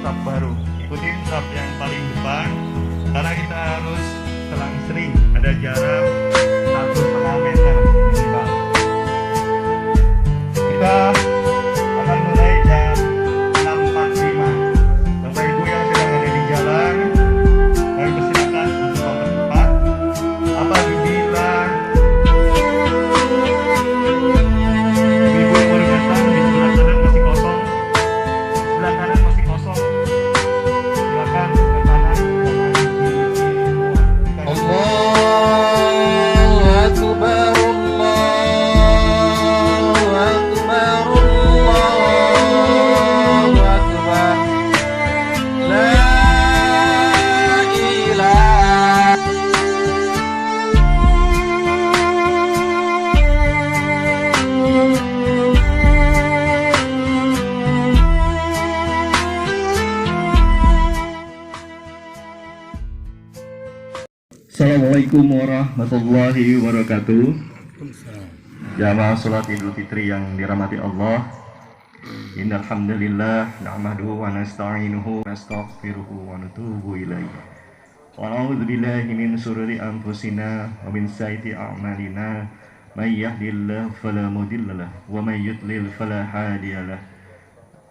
saf baru. Ikutin saf yang paling depan karena kita harus selang sering, ada jarak 1,5 meter minimal. Kita akan mulai jam 6.45. Bapak Ibu yang sedang ada di jalan, kami persilakan untuk mempercepat. Apabila ibu baru datang di sebelah kanan masih kosong, sebelah kanan masih kosong, silakan ke kanan. Allahu Akbar, Allahu Akbar, Allahu Akbar. La ilaha. Assalamualaikum warahmatullahi wabarakatuh. Jamaah salat Idul Fitri yang dirahmati Allah. Innal hamdalillah nahmaduhu wa nasta'inuhu wa nastaghfiruhu wa natubu ilaihi. Wa na'udzu billahi min shururi anfusina wa min sayyiati a'malina. May yahdihillahu fala mudilla lahu wa may yudlil fala hadiya lahu.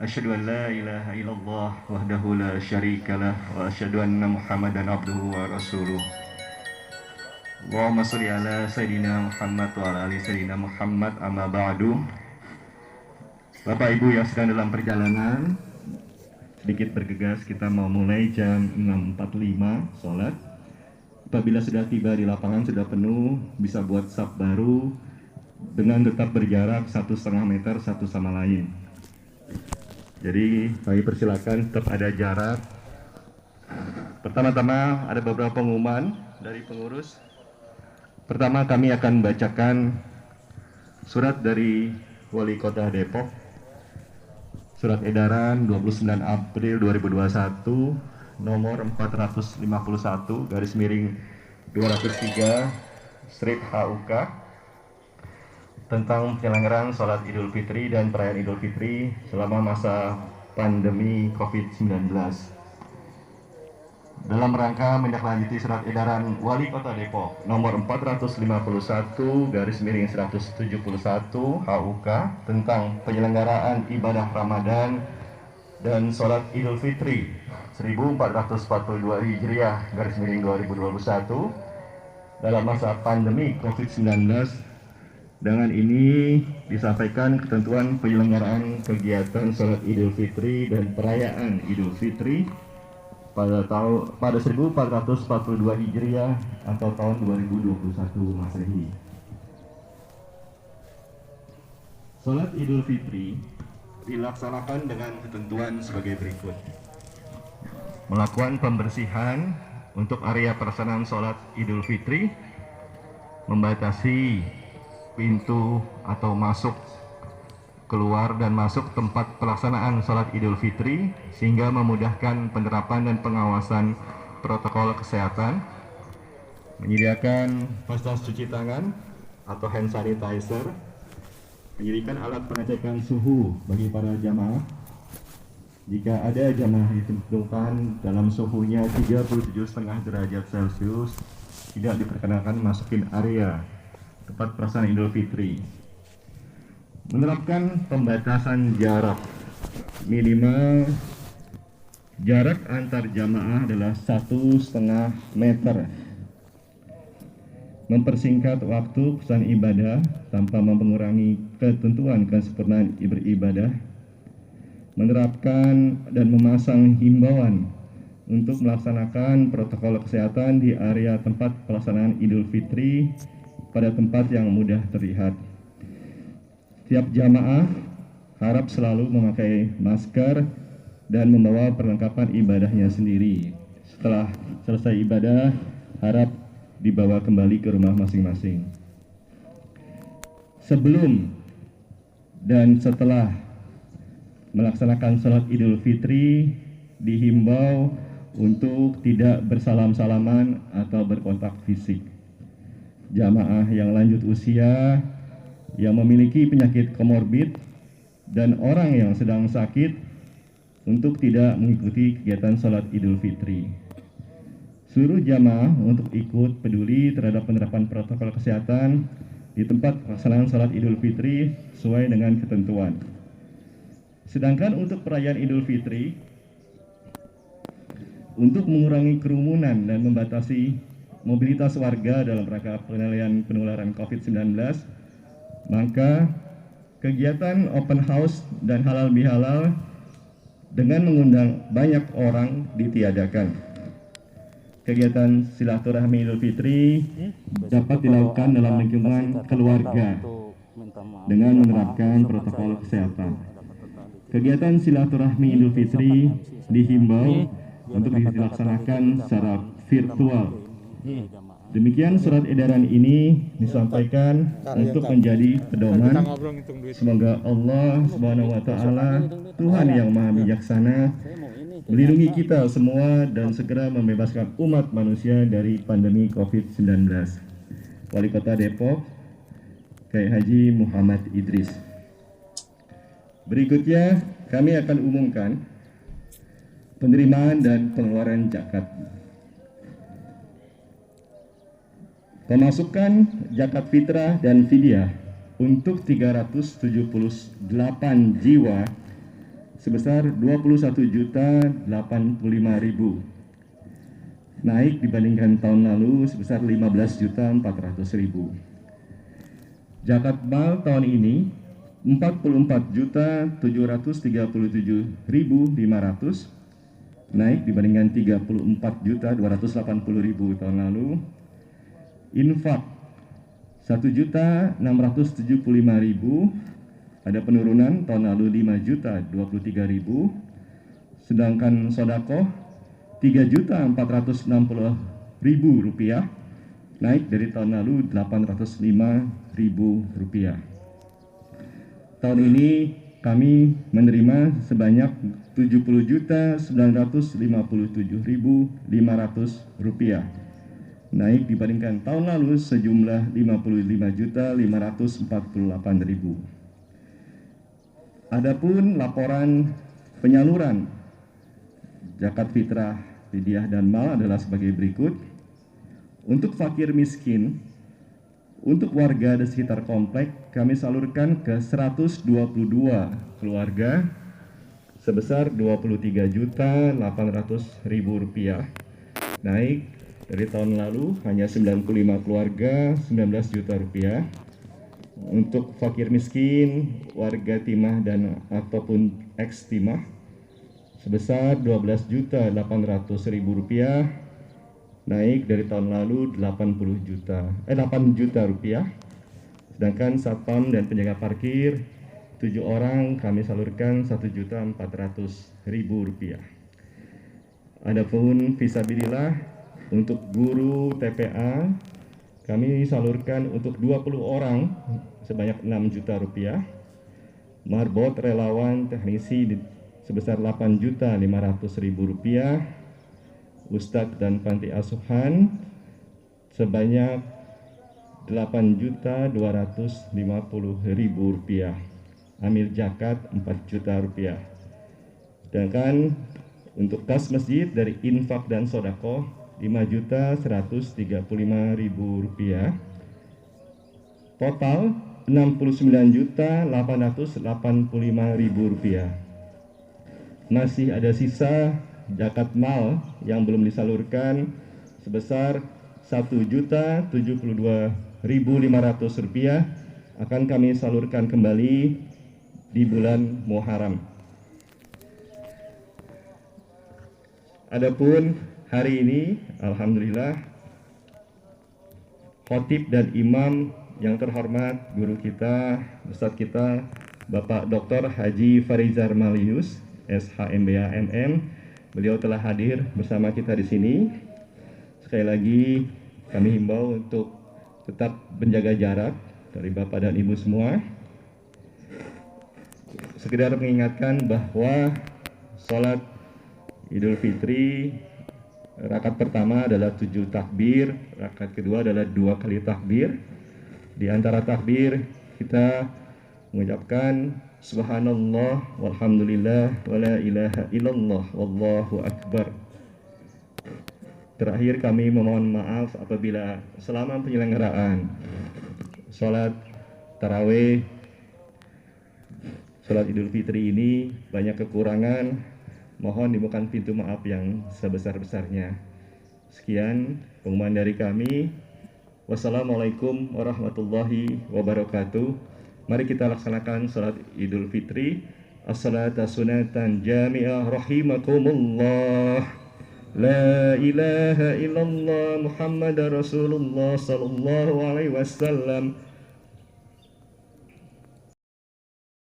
Asyhadu an la ilaha illallah wahdahu la syarika lah wa asyhadu anna Muhammadan abduhu wa rasuluh. Allahumma sholli ala Sayyidina Muhammad wa ala ali Sayyidina Muhammad, amma ba'du. Bapak Ibu yang sedang dalam perjalanan, sedikit bergegas, kita mau mulai jam 6.45 sholat. Apabila sudah tiba di lapangan, sudah penuh, bisa buat saf baru dengan tetap berjarak 1,5 meter satu sama lain. Jadi kami persilakan tetap ada jarak. Pertama-tama ada beberapa pengumuman dari pengurus. Pertama, kami akan bacakan surat dari Wali Kota Depok, surat edaran 29 April 2021 nomor 451 garis miring 203 strip HUK tentang penyelenggaraan sholat Idul Fitri dan perayaan Idul Fitri selama masa pandemi COVID-19. Dalam rangka menindaklanjuti surat edaran Wali Kota Depok nomor 451 garis miring 171 HUK tentang penyelenggaraan ibadah Ramadan dan sholat Idul Fitri 1442 Hijriah garis miring 2021 dalam masa pandemi COVID-19. Dengan ini disampaikan ketentuan penyelenggaraan kegiatan sholat Idul Fitri dan perayaan Idul Fitri pada 1442 Hijriah atau tahun 2021 Masehi. Sholat Idul Fitri dilaksanakan dengan ketentuan sebagai berikut. Melakukan pembersihan untuk area pelaksanaan sholat Idul Fitri, membatasi pintu atau masuk, keluar dan masuk tempat pelaksanaan sholat Idul Fitri sehingga memudahkan penerapan dan pengawasan protokol kesehatan, menyediakan fasilitas cuci tangan atau hand sanitizer, menyediakan alat pengecekan suhu bagi para jamaah. Jika ada jamaah ditemukan dalam suhunya 37,5 derajat Celcius, tidak diperkenankan masukin area tempat pelaksanaan Idul Fitri. Menerapkan pembatasan jarak, minimal jarak antar jamaah adalah 1,5 meter. Mempersingkat waktu pelaksanaan ibadah tanpa mengurangi ketentuan kesempurnaan beribadah. Menerapkan dan memasang himbauan untuk melaksanakan protokol kesehatan di area tempat pelaksanaan Idul Fitri pada tempat yang mudah terlihat. Setiap jamaah harap selalu memakai masker dan membawa perlengkapan ibadahnya sendiri. Setelah selesai ibadah, harap dibawa kembali ke rumah masing-masing. Sebelum dan setelah melaksanakan sholat Idul Fitri, dihimbau untuk tidak bersalam-salaman atau berkontak fisik. Jamaah yang lanjut usia, yang memiliki penyakit komorbid, dan orang yang sedang sakit untuk tidak mengikuti kegiatan sholat Idul Fitri. Seluruh jamaah untuk ikut peduli terhadap penerapan protokol kesehatan di tempat pelaksanaan sholat Idul Fitri sesuai dengan ketentuan. Sedangkan untuk perayaan Idul Fitri, untuk mengurangi kerumunan dan membatasi mobilitas warga dalam rangka pengendalian penularan COVID-19, maka kegiatan open house dan halal bihalal dengan mengundang banyak orang ditiadakan. Kegiatan silaturahmi Idul Fitri dapat dilakukan dalam lingkungan keluarga dengan menerapkan protokol kesehatan. Kegiatan silaturahmi Idul Fitri dihimbau untuk dilaksanakan secara virtual. Demikian surat edaran ini disampaikan untuk menjadi pedoman. Semoga Allah Subhanahu wa taala, Tuhan yang Maha Bijaksana, melindungi kita semua dan segera membebaskan umat manusia dari pandemi COVID-19. Wali Kota Depok, Kiai Haji Muhammad Idris. Berikutnya kami akan umumkan penerimaan dan pengeluaran zakat. Pemasukan zakat fitrah dan fidyah untuk 378 jiwa sebesar 21.085.000, naik dibandingkan tahun lalu sebesar 15.400.000. Zakat mal tahun ini 44.737.500, naik dibandingkan 34.280.000 tahun lalu. Infak 1.675.000, ada penurunan tahun lalu 5.023.000. Sedangkan sodakoh 3.460.000 rupiah, naik dari tahun lalu 805.000 rupiah. Tahun ini kami menerima sebanyak 70.957.500 rupiah, naik dibandingkan tahun lalu sejumlah 55.548.000. Adapun laporan penyaluran zakat fitrah, fidyah dan mal adalah sebagai berikut. Untuk fakir miskin, untuk warga di sekitar komplek kami salurkan ke 122 keluarga sebesar 23.800.000 rupiah, naik dari tahun lalu hanya 95 keluarga 19 juta rupiah. Untuk fakir miskin, warga timah dan ataupun ex timah sebesar 12.800.000 rupiah, naik dari tahun lalu 8 juta rupiah. Sedangkan satpam dan penjaga parkir 7 orang kami salurkan 1.400.000 rupiah. Adapun fisabilillah untuk guru TPA kami salurkan untuk 20 orang sebanyak 6 juta rupiah. Marbot relawan teknisi sebesar 8.500.000 rupiah. Ustadz dan panti asuhan sebanyak 8.250.000 rupiah. Amil zakat 4 juta rupiah. Sedangkan untuk kas masjid dari infak dan sodakoh 5.135.000 rupiah. Total 69.885.000 rupiah. Masih ada sisa zakat mal yang belum disalurkan sebesar 1.072.500 rupiah, akan kami salurkan kembali di bulan Muharram. Adapun hari ini, alhamdulillah, khotib dan imam yang terhormat, guru kita, ustadz kita, Bapak Dr. Haji Farizar Malius, SHMBA MM, beliau telah hadir bersama kita di sini. Sekali lagi kami himbau untuk tetap menjaga jarak dari Bapak dan Ibu semua. Sekedar mengingatkan bahwa sholat Idul Fitri rakaat pertama adalah 7 takbir, rakaat kedua adalah 2 kali takbir. Di antara takbir kita mengucapkan Subhanallah, walhamdulillah, wa la ilaha illallah, wallahu akbar. Terakhir kami memohon maaf apabila selama penyelenggaraan sholat tarawih, sholat Idul Fitri ini banyak kekurangan. Mohon dibukakan pintu maaf yang sebesar-besarnya. Sekian pengumuman dari kami. Wassalamualaikum warahmatullahi wabarakatuh. Mari kita laksanakan sholat Idul Fitri. As-salata sunatan jami'ah rahimakumullah. La ilaha illallah Muhammad Rasulullah sallallahu alaihi wasallam.